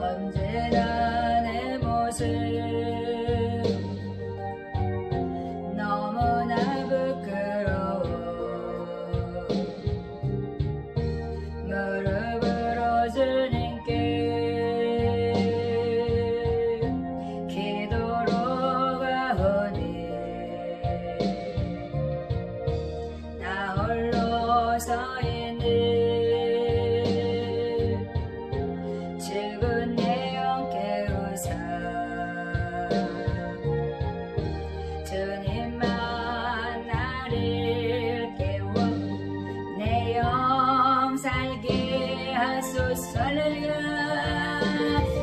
언제나 내 모습 너무나 부끄러워 무릎으로 주님께 기도로 가오니 나 홀로 서 있는 죽은 내 영 깨우사 주님만 나를 깨워 내 영 살게 하소서. 할렐루야.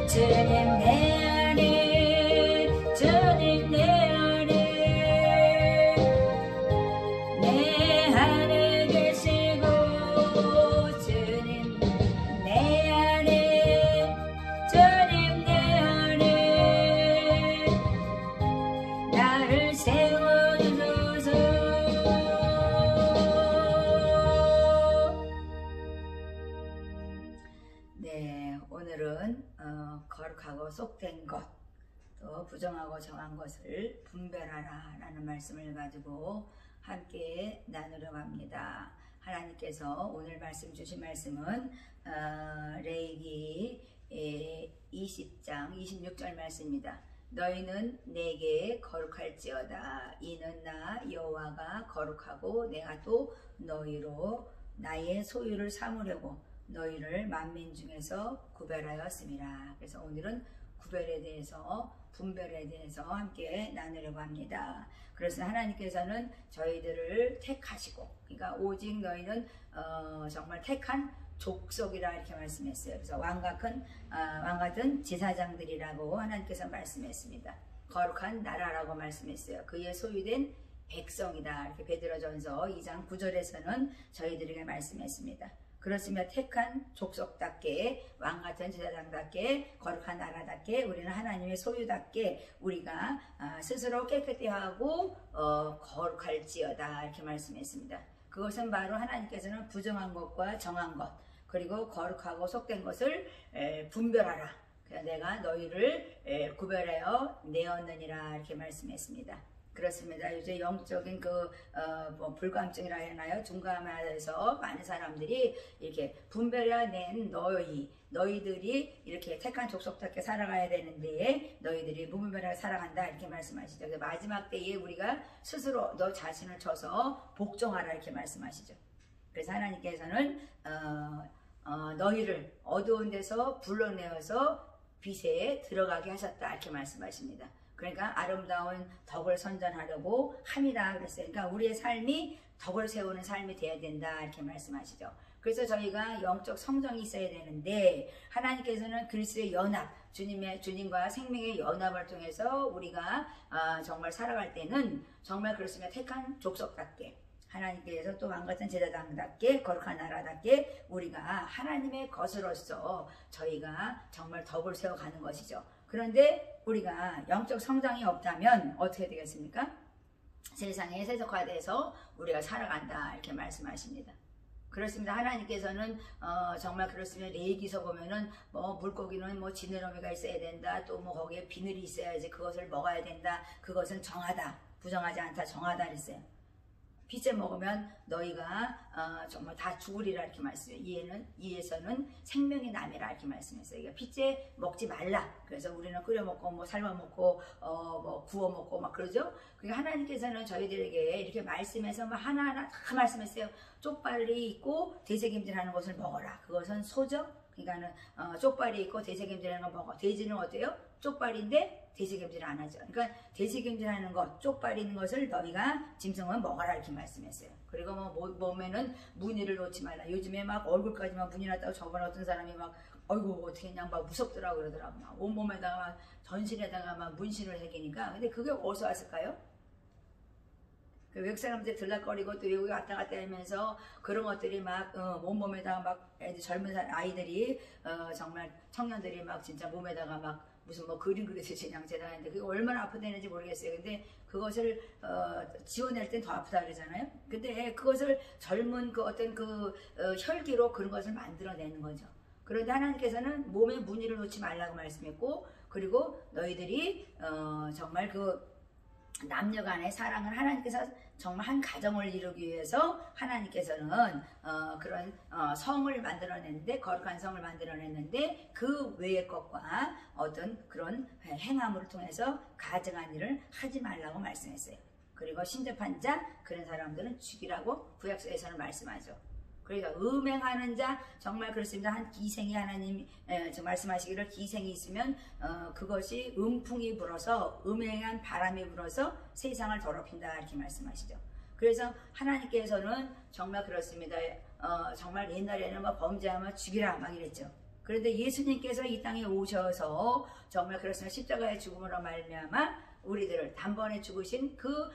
주님 내 안에 주님 내 안에 내 안에 계시고 주님 내 안에 주님 내 안에 나를 세워주소서. 네, 오늘은 거룩하고 속된 것, 또 부정하고 정한 것을 분별하라 라는 말씀을 가지고 함께 나누려고 합니다. 하나님께서 오늘 말씀 주신 말씀은 레위기 20장 26절 말씀입니다. 너희는 내게 거룩할지어다. 이는 나 여호와가 거룩하고 내가 또 너희로 나의 소유를 삼으려고 너희를 만민 중에서 구별하였음이라. 그래서 오늘은 구별에 대해서, 분별에 대해서 함께 나누려고 합니다. 그래서 하나님께서는 저희들을 택하시고, 그러니까 오직 너희는 정말 택한 족속이라 이렇게 말씀했어요. 그래서 왕같은 제사장들이라고 하나님께서 말씀했습니다. 거룩한 나라라고 말씀했어요. 그의 소유된 백성이다. 이렇게 베드로전서 2장 9절에서는 저희들에게 말씀했습니다. 그렇습니다. 택한 족속답게, 왕같은 제사장답게, 거룩한 나라답게, 우리는 하나님의 소유답게 우리가 스스로 깨끗히 하고 거룩할지어다 이렇게 말씀했습니다. 그것은 바로 하나님께서는 부정한 것과 정한 것, 그리고 거룩하고 속된 것을 분별하라. 내가 너희를 구별하여 내었느니라 이렇게 말씀했습니다. 그렇습니다. 이제 영적인 불감증이라 해나요? 둔감해서 많은 사람들이 이렇게 분별해낸 너희들이 이렇게 택한 족속답게 살아가야 되는데 너희들이 무분별하게 살아간다 이렇게 말씀하시죠. 그래서 마지막 때에 우리가 스스로 너 자신을 쳐서 복종하라 이렇게 말씀하시죠. 그래서 하나님께서는 너희를 어두운 데서 불러내어서 빛에 들어가게 하셨다 이렇게 말씀하십니다. 그러니까 아름다운 덕을 선전하려고 함이다 그랬어요. 그러니까 우리의 삶이 덕을 세우는 삶이 되어야 된다 이렇게 말씀하시죠. 그래서 저희가 영적 성정이 있어야 되는데 하나님께서는 그리스도의 연합, 주님과 생명의 연합을 통해서 우리가 정말 살아갈 때는 정말 그렇습니다. 택한 족속답게 하나님께서 또 왕같은 제사장답게 거룩한 나라답게 우리가 하나님의 것으로서 저희가 정말 덕을 세워가는 것이죠. 그런데 우리가 영적 성장이 없다면 어떻게 되겠습니까? 세상에 세속화돼서 우리가 살아간다 이렇게 말씀하십니다. 그렇습니다. 하나님께서는 정말 그렇습니다. 레위기서 보면은 물고기는 지느러미가 있어야 된다. 또 거기에 비늘이 있어야지 그것을 먹어야 된다. 그것은 정하다. 부정하지 않다. 정하다 그랬어요. 피째 먹으면 너희가 정말 다 죽으리라 이렇게 말씀해요. 이에서는 생명이 남이라 이렇게 말씀했어요. 그러니까 피째 먹지 말라. 그래서 우리는 끓여 먹고 삶아 먹고 구워 먹고 막 그러죠. 그러니까 하나님께서는 저희들에게 이렇게 말씀해서 하나하나 다 말씀했어요. 쪽발이 있고 되새김질하는 것을 먹어라. 그것은 소죠. 그러니까는 쪽발이 있고 되새김질하는 걸 먹어. 돼지는 어때요? 쪽발인데 되새김질 안 하죠. 그러니까 되새김질하는 것, 쪽발 있는 것을 너희가 짐승은 먹어라 이렇게 말씀했어요. 그리고 몸에는 무늬를 놓지 말라. 요즘에 막 얼굴까지만 무늬 났다고 저번에 어떤 사람이 막 어이구 어떻게 그냥 막 무섭더라고 그러더라고. 막 온몸에다가 막 전신에다가 막 문신을 새기니까. 근데 그게 어디서 왔을까요? 그 외국 사람들 들락거리고 또 외국에 왔다 갔다 하면서 그런 것들이 막 온몸에다가 막 애들 젊은 아이들이 정말 청년들이 막 진짜 몸에다가 막 무슨 그림 그리듯이 그냥 재단하는데 그게 얼마나 아프다는지 모르겠어요. 근데 그것을 지워낼 땐 더 아프다 그러잖아요. 근데 그것을 젊은 어떤 혈기로 그런 것을 만들어내는 거죠. 그런데 하나님께서는 몸에 무늬를 놓지 말라고 말씀했고, 그리고 너희들이 정말 그 남녀 간의 사랑을 하나님께서 정말 한 가정을 이루기 위해서 하나님께서는 그런 성을 만들어냈는데, 거룩한 성을 만들어냈는데, 그 외의 것과 어떤 그런 행함을 통해서 가증한 일을 하지 말라고 말씀했어요. 그리고 신접한 자 그런 사람들은 죽이라고 구약서에서는 말씀하죠. 그러니까 음행하는 자, 정말 그렇습니다. 한 기생이 하나님 말씀하시기를, 기생이 있으면 그것이 음풍이 불어서, 음행한 바람이 불어서 세상을 더럽힌다, 이렇게 말씀하시죠. 그래서 하나님께서는 정말 그렇습니다. 정말 옛날에는 뭐 범죄하면 죽이라 막 이랬죠. 그런데 예수님께서 이 땅에 오셔서 정말 그렇습니다. 십자가의 죽음으로 말미암아 우리들을 단번에 죽으신 그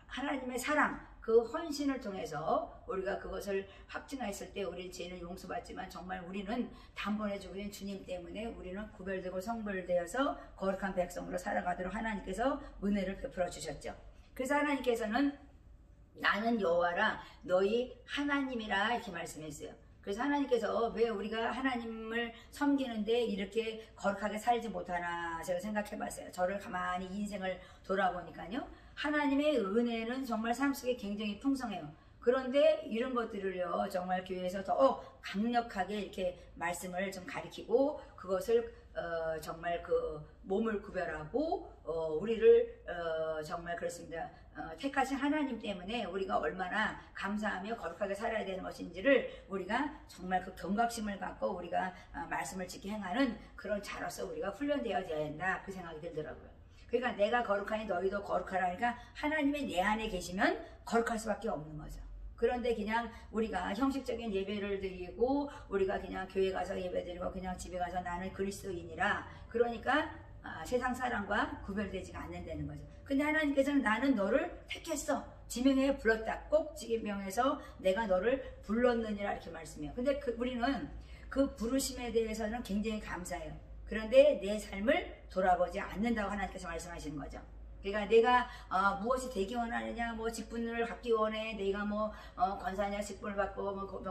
하나님의 사랑, 그 헌신을 통해서 우리가 그것을 확증했을 때 우리는 죄는 용서받지만, 정말 우리는 단번에 죽으신 주님 때문에 우리는 구별되고 성별되어서 거룩한 백성으로 살아가도록 하나님께서 은혜를 베풀어 주셨죠. 그래서 하나님께서는 나는 여호와라 너희 하나님이라 이렇게 말씀했어요. 그래서 하나님께서 왜 우리가 하나님을 섬기는데 이렇게 거룩하게 살지 못하나 제가 생각해 봤어요. 저를 가만히 인생을 돌아보니까요, 하나님의 은혜는 정말 삶 속에 굉장히 풍성해요. 그런데 이런 것들을요, 정말 교회에서 더 강력하게 이렇게 말씀을 좀 가리키고, 그것을 정말 그 몸을 구별하고 우리를 정말 그렇습니다. 택하신 하나님 때문에 우리가 얼마나 감사하며 거룩하게 살아야 되는 것인지를 우리가 정말 그 경각심을 갖고 우리가 말씀을 지켜 행하는 그런 자로서 우리가 훈련되어야 된다, 그 생각이 들더라고요. 그러니까 내가 거룩하니 너희도 거룩하라 하니까 하나님이 내 안에 계시면 거룩할 수밖에 없는 거죠. 그런데 그냥 우리가 형식적인 예배를 드리고 우리가 그냥 교회 가서 예배 드리고 그냥 집에 가서 나는 그리스도인이라, 그러니까 세상 사람과 구별되지가 않는다는 거죠. 근데 하나님께서는 나는 너를 택했어, 지명해 불렀다, 꼭 지명해서 내가 너를 불렀느니라 이렇게 말씀해요. 근데 우리는 그 부르심에 대해서는 굉장히 감사해요. 그런데 내 삶을 돌아보지 않는다고 하나님께서 말씀하시는 거죠. 그러니까 내가 무엇이 되기 원하느냐, 뭐 직분을 갖기 원해, 내가 뭐 권사냐 직분을 받고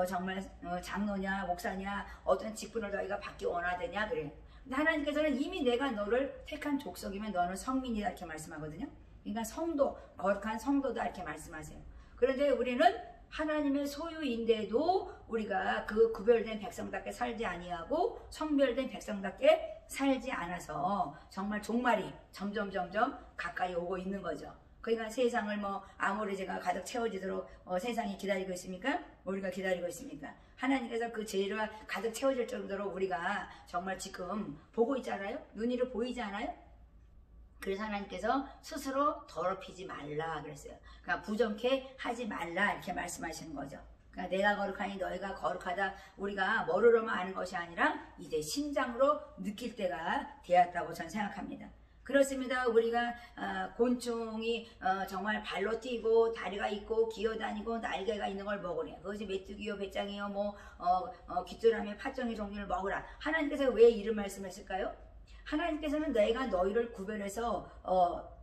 정말 장로냐 목사냐 어떤 직분을 너희가 받기 원하느냐 그래. 근데 하나님께서는 이미 내가 너를 택한 족속이면 너는 성민이다 이렇게 말씀하거든요. 그러니까 성도, 거룩한 성도다 이렇게 말씀하세요. 그런데 우리는 하나님의 소유인데도 우리가 그 구별된 백성답게 살지 아니하고 성별된 백성답게 살지 않아서 정말 종말이 점점 가까이 오고 있는 거죠. 그러니까 세상을 뭐 아무리 제가 가득 채워지도록 세상이 기다리고 있습니까? 우리가 기다리고 있습니까? 하나님께서 그 죄가 가득 채워질 정도로 우리가 정말 지금 보고 있잖아요. 눈으로 보이지 않아요? 그래서 하나님께서 스스로 더럽히지 말라 그랬어요. 그러니까 부정케 하지 말라 이렇게 말씀하시는 거죠. 그러니까 내가 거룩하니 너희가 거룩하다, 우리가 머리로만 아는 것이 아니라 이제 심장으로 느낄 때가 되었다고 저는 생각합니다. 그렇습니다. 우리가 곤충이 정말 발로 뛰고 다리가 있고 기어다니고 날개가 있는 걸 먹으래. 그것이 메뚜기요 배짱이요 뭐 귀뚜라미 팥종이 종류를 먹으라. 하나님께서 왜 이런 말씀했을까요? 하나님께서는 내가 너희를 구별해서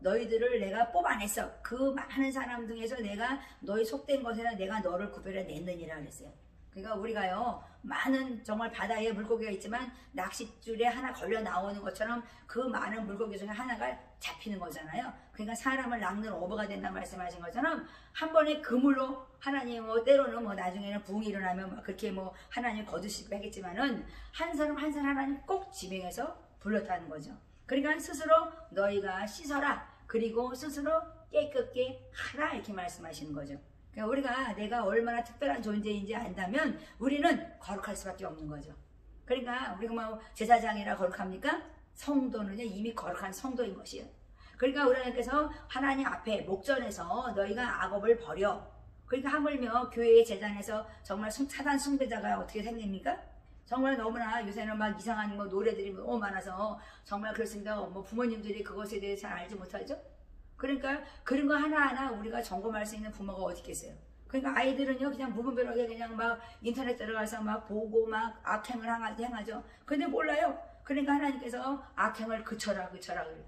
너희들을 내가 뽑아냈어. 그 많은 사람 중에서 내가 너희 속된 것에서 내가 너를 구별해냈느니라 그랬어요. 그러니까 우리가요, 많은 정말 바다에 물고기가 있지만 낚싯줄에 하나 걸려 나오는 것처럼 그 많은 물고기 중에 하나가 잡히는 거잖아요. 그러니까 사람을 낚는 어부가 된다 말씀하신 것처럼 한 번에 그물로 하나님 때로는 나중에는 부흥이 일어나면 그렇게 하나님 거두시고 하겠지만은 한 사람 한 사람 하나님 꼭 지명해서 불렀다는 거죠. 그러니까 스스로 너희가 씻어라, 그리고 스스로 깨끗게 하라 이렇게 말씀하시는 거죠. 그러니까 우리가 내가 얼마나 특별한 존재인지 안다면 우리는 거룩할 수밖에 없는 거죠. 그러니까 우리가 제사장이라 거룩합니까? 성도는요 이미 거룩한 성도인 것이에요. 그러니까 우리님께서 하나님 앞에 목전에서 너희가 악업을 버려. 그러니까 하물며 교회의 재단에서 정말 사단 숭배자가 어떻게 생깁니까? 정말 너무나 요새는 이상한 노래들이 너무 많아서 정말 그렇습니다. 부모님들이 그것에 대해서 잘 알지 못하죠. 그러니까 그런 거 하나하나 우리가 점검할 수 있는 부모가 어디 있겠어요. 그러니까 아이들은요 그냥 무분별하게 그냥 인터넷 들어가서 보고 악행을 행하죠. 근데 몰라요. 그러니까 하나님께서 악행을 그쳐라 그래요.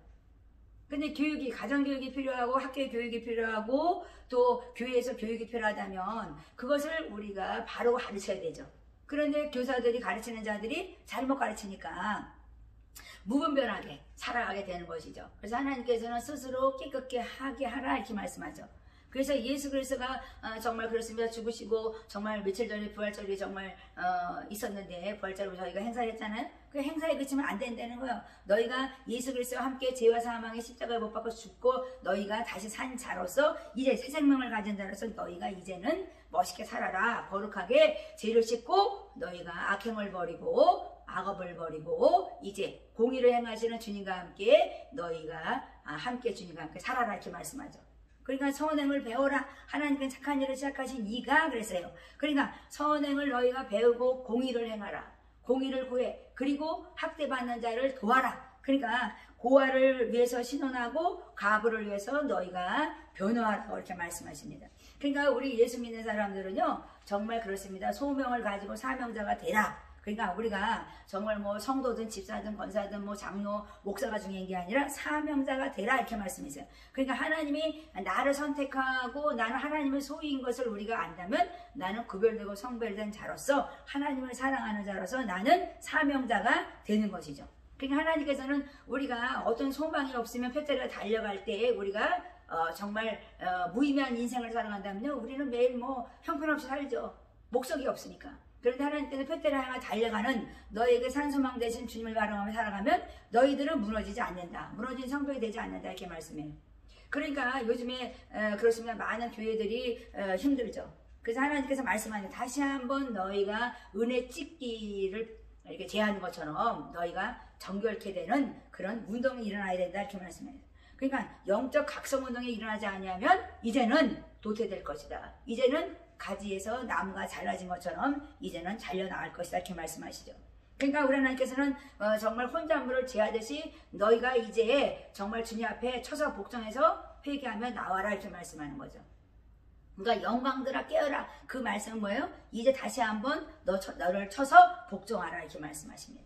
근데 교육이, 가정교육이 필요하고 학교 교육이 필요하고 또 교회에서 교육이 필요하다면 그것을 우리가 바로 가르쳐야 되죠. 그런데 교사들이 가르치는 자들이 잘못 가르치니까 무분별하게 살아가게 되는 것이죠. 그래서 하나님께서는 스스로 깨끗게 하게 하라 이렇게 말씀하죠. 그래서 예수 그리스도가 정말 그렇습니다. 죽으시고 정말 며칠 전에 부활절이 정말 있었는데 부활절을 저희가 행사했잖아요. 그 행사에 그치면 안 된다는 거예요. 너희가 예수 그리스도와 함께 죄와 사망의 십자가에 못 박혀 죽고 너희가 다시 산 자로서 이제 새 생명을 가진 자로서 너희가 이제는 멋있게 살아라. 거룩하게 죄를 씻고 너희가 악행을 버리고 악업을 버리고 이제 공의를 행하시는 주님과 함께 너희가 함께 주님과 함께 살아라 이렇게 말씀하죠. 그러니까 선행을 배워라. 하나님께 착한 일을 시작하신 이가 그랬어요. 그러니까 선행을 너희가 배우고 공의를 행하라. 공의를 구해. 그리고 학대받는 자를 도와라. 그러니까 고아를 위해서 신원하고 과부를 위해서 너희가 변호하라고 이렇게 말씀하십니다. 그러니까 우리 예수 믿는 사람들은요 정말 그렇습니다. 소명을 가지고 사명자가 되라. 그러니까 우리가 정말 뭐 성도든 집사든 권사든 뭐 장로 목사가 중요한 게 아니라 사명자가 되라 이렇게 말씀이세요. 그러니까 하나님이 나를 선택하고 나는 하나님의 소유인 것을 우리가 안다면 나는 구별되고 성별된 자로서 하나님을 사랑하는 자로서 나는 사명자가 되는 것이죠. 그러니까 하나님께서는 우리가 어떤 소망이 없으면 표대로 달려갈 때 우리가 정말 무의미한 인생을 살아간다면요 우리는 매일 뭐 형편없이 살죠. 목적이 없으니까. 그런데 하나님께서 표대를 향해 달려가는 너에게 산소망 대신 주님을 바라보며 살아가면 너희들은 무너지지 않는다. 무너진 성벽이 되지 않는다 이렇게 말씀해요. 그러니까 요즘에 그렇습니다. 많은 교회들이 힘들죠. 그래서 하나님께서 말씀하는 다시 한번 너희가 은혜 찍기를 이렇게 제하는 것처럼 너희가 정결케 되는 그런 운동이 일어나야 된다 이렇게 말씀해요. 그러니까 영적 각성 운동이 일어나지 않으면 이제는 도태될 것이다. 이제는 가지에서 나무가 잘라진 것처럼 이제는 잘려나갈 것이다 이렇게 말씀하시죠. 그러니까 우리 하나님께서는 정말 혼잣물을 제하듯이 너희가 이제 정말 주님 앞에 쳐서 복종해서 회개하며 나와라 이렇게 말씀하는 거죠. 그러니까 영광들아 깨어라. 그 말씀은 뭐예요? 이제 다시 한번 너를 쳐서 복종하라 이렇게 말씀하십니다.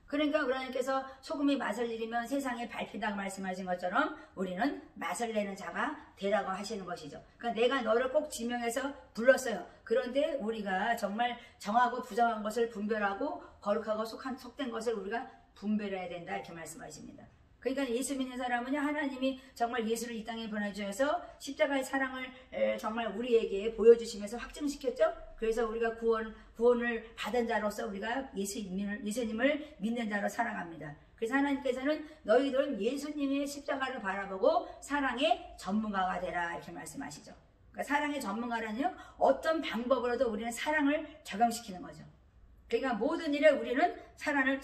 그러니까 우리 하나님께서 소금이 맛을 내리면 세상에 밟힌다고 말씀하신 것처럼 우리는 맛을 내는 자가 되라고 하시는 것이죠. 그러니까 내가 너를 꼭 지명해서 불렀어요. 그런데 우리가 정말 정하고 부정한 것을 분별하고 거룩하고 속된 것을 우리가 분별해야 된다 이렇게 말씀하십니다. 그러니까 예수 믿는 사람은 하나님이 정말 예수를 이 땅에 보내주셔서 십자가의 사랑을 정말 우리에게 보여주시면서 확증시켰죠. 그래서 우리가 구원을 받은 자로서 우리가 예수님을 믿는 자로 살아갑니다. 그래서 하나님께서는 너희들은 예수님의 십자가를 바라보고 사랑의 전문가가 되라 이렇게 말씀하시죠. 그러니까 사랑의 전문가라는요 어떤 방법으로도 우리는 사랑을 적용시키는 거죠. 그러니까 모든 일에 우리는 사랑을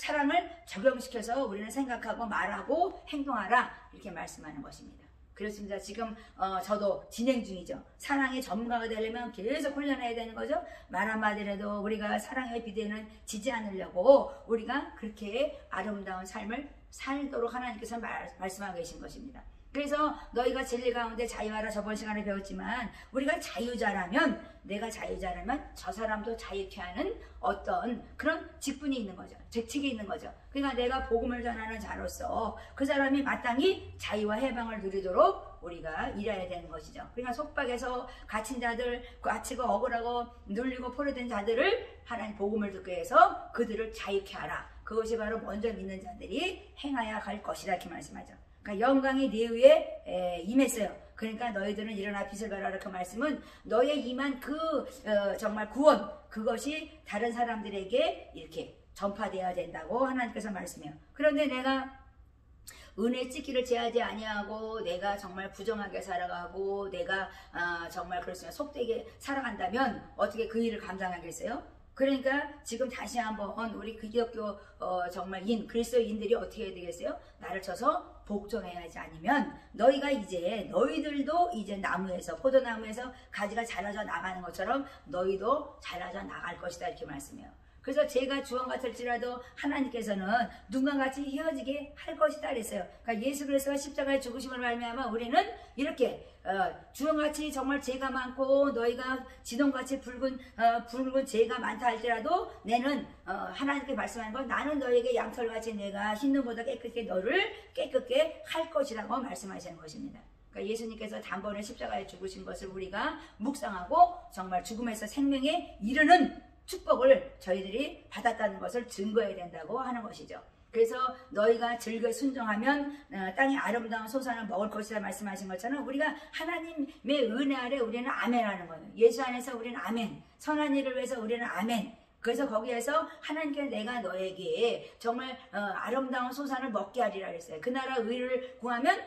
적용시켜서 우리는 생각하고 말하고 행동하라 이렇게 말씀하는 것입니다. 그렇습니다. 지금 저도 진행 중이죠. 사랑의 전문가가 되려면 계속 훈련해야 되는 거죠. 말 한마디라도 우리가 사랑의 비대는 지지 않으려고 우리가 그렇게 아름다운 삶을 살도록 하나님께서 말씀하고 계신 것입니다. 그래서 너희가 진리 가운데 자유하라 저번 시간에 배웠지만 우리가 자유자라면 내가 자유자라면 저 사람도 자유케 하는 어떤 그런 직분이 있는 거죠. 직책이 있는 거죠. 그러니까 내가 복음을 전하는 자로서 그 사람이 마땅히 자유와 해방을 누리도록 우리가 일해야 되는 것이죠. 그러니까 속박에서 갇힌 자들, 갇히고 억울하고 눌리고 포로된 자들을 하나님 복음을 듣게 해서 그들을 자유케 하라. 그것이 바로 먼저 믿는 자들이 행하여 갈 것이다 이렇게 말씀하죠. 그러니까 영광이 네 위에 임했어요. 그러니까 너희들은 일어나 빛을 발하라 그 말씀은 너의 임한 정말 구원 그것이 다른 사람들에게 이렇게 전파되어야 된다고 하나님께서 말씀해요. 그런데 내가 은혜 찍기를 제하지 아니하고 내가 정말 부정하게 살아가고 내가 정말 그렇습니다. 속되게 살아간다면 어떻게 그 일을 감당하겠어요? 그러니까 지금 다시 한번 우리 기독교 정말 그리스도인들이 어떻게 해야 되겠어요? 나를 쳐서 복종해야지 아니면 너희들도 이제 나무에서 포도나무에서 가지가 자라져 나가는 것처럼 너희도 자라져 나갈 것이다 이렇게 말씀해요. 그래서 제가 주원 같을지라도 하나님께서는 누군가 같이 헤어지게 할 것이다 그랬어요. 그러니까 예수 그리스도가 십자가에 죽으심을 말미암아 우리는 이렇게 주원같이 정말 죄가 많고 너희가 지동같이 붉은 죄가 많다 할지라도 내는 하나님께 말씀하는 건 나는 너에게 양털같이 내가 흰눈보다 깨끗게 너를 깨끗게 할 것이라고 말씀하시는 것입니다. 그러니까 예수님께서 단번에 십자가에 죽으신 것을 우리가 묵상하고 정말 죽음에서 생명에 이르는 축복을 저희들이 받았다는 것을 증거해야 된다고 하는 것이죠. 그래서 너희가 즐겨 순종하면 땅의 아름다운 소산을 먹을 것이다 말씀하신 것처럼 우리가 하나님의 은혜 아래 우리는 아멘하는 거예요. 예수 안에서 우리는 아멘. 선한 일을 위해서 우리는 아멘. 그래서 거기에서 하나님께 내가 너에게 정말 아름다운 소산을 먹게 하리라 그랬어요. 그 나라 의를 구하면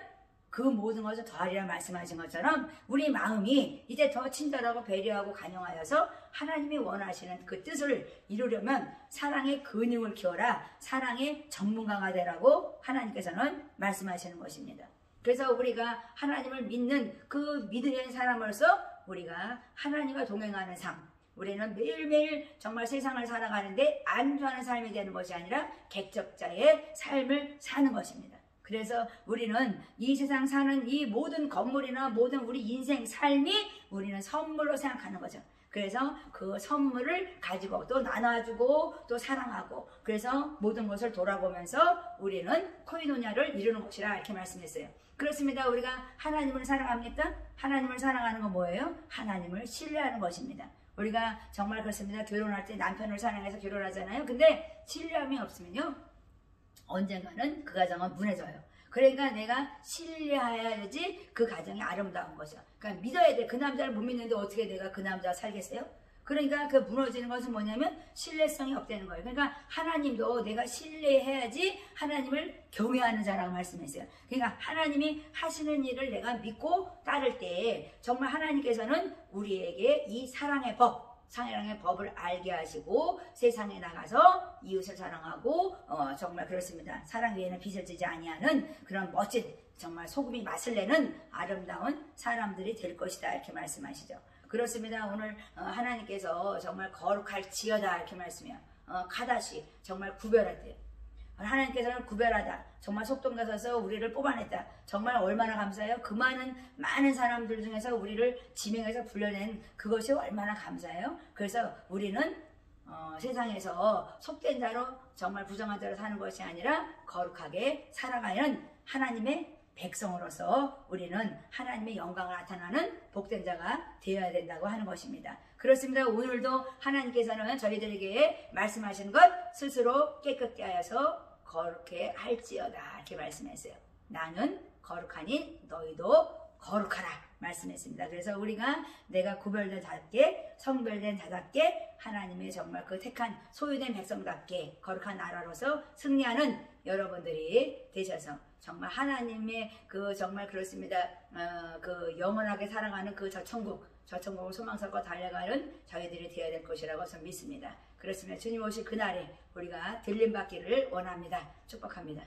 그 모든 것을 더하리라 말씀하신 것처럼 우리 마음이 이제 더 친절하고 배려하고 간용하여서 하나님이 원하시는 그 뜻을 이루려면 사랑의 근육을 키워라. 사랑의 전문가가 되라고 하나님께서는 말씀하시는 것입니다. 그래서 우리가 하나님을 믿는 그 믿음의 사람으로서 우리가 하나님과 동행하는 삶, 우리는 매일매일 정말 세상을 살아가는데 안주하는 삶이 되는 것이 아니라 객적자의 삶을 사는 것입니다. 그래서 우리는 이 세상 사는 이 모든 건물이나 모든 우리 인생 삶이 우리는 선물로 생각하는 거죠. 그래서 그 선물을 가지고 또 나눠주고 또 사랑하고 그래서 모든 것을 돌아보면서 우리는 코이노냐를 이루는 것이라 이렇게 말씀했어요. 그렇습니다. 우리가 하나님을 사랑합니까? 하나님을 사랑하는 건 뭐예요? 하나님을 신뢰하는 것입니다. 우리가 정말 그렇습니다. 결혼할 때 남편을 사랑해서 결혼하잖아요. 근데 신뢰함이 없으면요 언젠가는 그 가정은 무너져요. 그러니까 내가 신뢰해야지 그 가정이 아름다운 거죠. 그러니까 믿어야 돼. 그 남자를 못 믿는데 어떻게 내가 그 남자와 살겠어요? 그러니까 그 무너지는 것은 뭐냐면 신뢰성이 없다는 거예요. 그러니까 하나님도 내가 신뢰해야지 하나님을 경외하는 자라고 말씀했어요. 그러니까 하나님이 하시는 일을 내가 믿고 따를 때 정말 하나님께서는 우리에게 이 사랑의 법을 알게 하시고 세상에 나가서 이웃을 사랑하고 정말 그렇습니다. 사랑 외에는 빛을 지지 아니하는 그런 멋진 정말 소금이 맛을 내는 아름다운 사람들이 될 것이다 이렇게 말씀하시죠. 그렇습니다. 오늘 하나님께서 정말 거룩할지어다 이렇게 말씀해요. 카다시 정말 구별하대요. 하나님께서는 구별하다. 정말 속동가서서 우리를 뽑아냈다. 정말 얼마나 감사해요. 그 많은 사람들 중에서 우리를 지명해서 불러낸 그것이 얼마나 감사해요. 그래서 우리는 세상에서 속된 자로 정말 부정한 자로 사는 것이 아니라 거룩하게 살아가는 하나님의 백성으로서 우리는 하나님의 영광을 나타나는 복된 자가 되어야 된다고 하는 것입니다. 그렇습니다. 오늘도 하나님께서는 저희들에게 말씀하신 것 스스로 깨끗게 하여서 거룩해 할지어다 이렇게 말씀했어요. 나는 거룩하니 너희도 거룩하라 말씀했습니다. 그래서 우리가 내가 구별된 자답게 성별된 자답게 하나님의 정말 그 택한 소유된 백성답게 거룩한 나라로서 승리하는 여러분들이 되셔서 정말 하나님의 그 정말 그렇습니다. 그 영원하게 살아가는 그 저천국을 소망스럽고 달려가는 저희들이 되어야 될 것이라고 저는 믿습니다. 그렇습니다. 주님 오실 그날에 우리가 들림받기를 원합니다. 축복합니다.